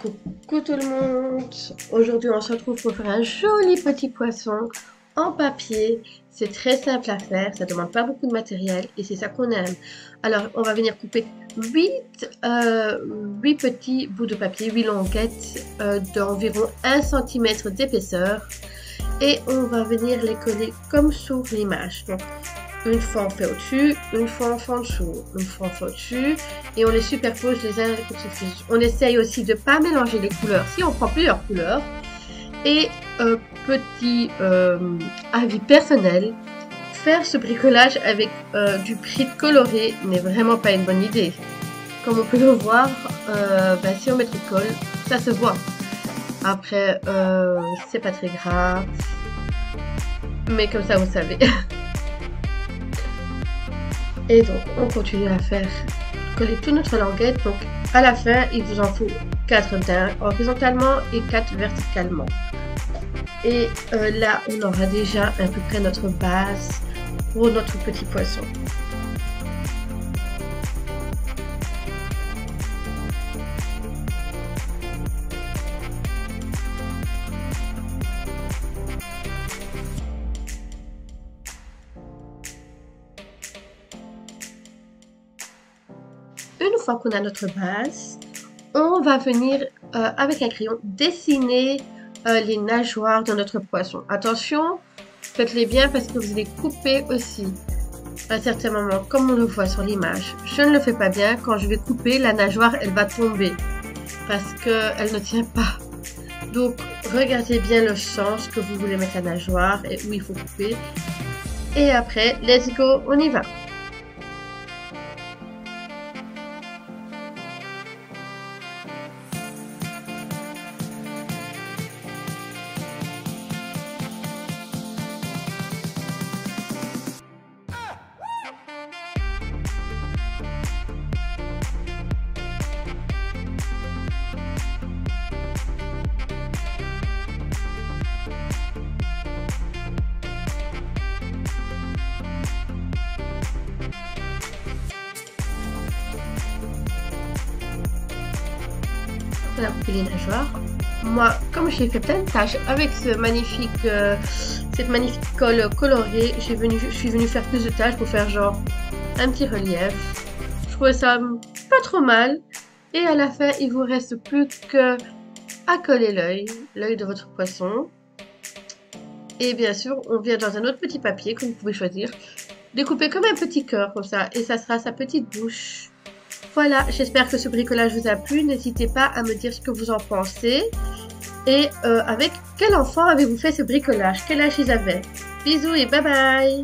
Coucou tout le monde! Aujourd'hui on se retrouve pour faire un joli petit poisson en papier. C'est très simple à faire, ça demande pas beaucoup de matériel et c'est ça qu'on aime. Alors on va venir couper 8 petits bouts de papier, 8 languettes d'environ 1 cm d'épaisseur et on va venir les coller comme sur l'image. Donc une fois on fait au-dessus, une fois on fait en dessous, une fois on fait au-dessus et on les superpose les uns à côté des autres. On essaye aussi de ne pas mélanger les couleurs si on prend plusieurs couleurs. Et petit avis personnel, faire ce bricolage avec du Prite coloré n'est vraiment pas une bonne idée. Comme on peut le voir, si on met trop de colle, ça se voit. Après, c'est pas très grave, mais comme ça vous savez. Et donc, on continue à faire coller toute notre languette. Donc, à la fin, il vous en faut 4 horizontalement et 4 verticalement. Et là, on aura déjà à peu près notre base pour notre petit poisson. Une fois qu'on a notre base, on va venir avec un crayon dessiner les nageoires de notre poisson. Attention, faites-les bien parce que vous allez couper aussi à un certain moment, comme on le voit sur l'image. Je ne le fais pas bien, quand je vais couper, la nageoire elle va tomber parce qu'elle ne tient pas. Donc regardez bien le sens que vous voulez mettre la nageoire et où il faut couper. Et après, let's go, on y va. On a coupé les nageoires. Moi, comme j'ai fait plein de tâches avec cette magnifique colle colorée, je suis venue faire plus de tâches pour faire genre un petit relief. Je trouvais ça pas trop mal. Et à la fin, il vous reste plus que à coller l'œil de votre poisson. Et bien sûr, on vient dans un autre petit papier que vous pouvez choisir, découper comme un petit cœur comme ça, et ça sera sa petite bouche. Voilà, j'espère que ce bricolage vous a plu. N'hésitez pas à me dire ce que vous en pensez. Et avec quel enfant avez-vous fait ce bricolage? Quel âge ils avaient? Bisous et bye bye!